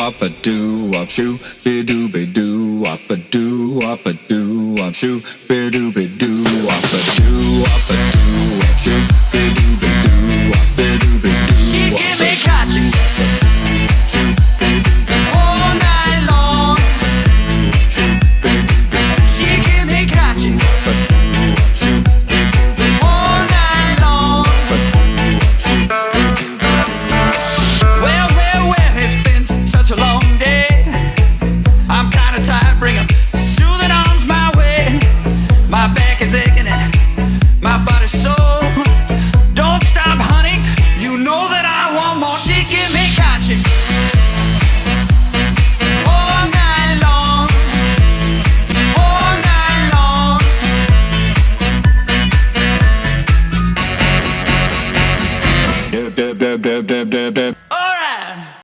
wop a doo wop shoo, be doo be doo wop a doo wop a doo wop shoo, be doo be doo wop a doo wop a doo wop shoo, be doo be doo wop be doo be doo. She give me catching all night long. She give me catching all night long. Well, well, well, it's been such a long day. I'm kinda tired, bring 'em soothing arms my way. My back is aching and my body's sore. Don't stop, honey, you know that I want more. She give me catching all night long, all night long. Do do do do do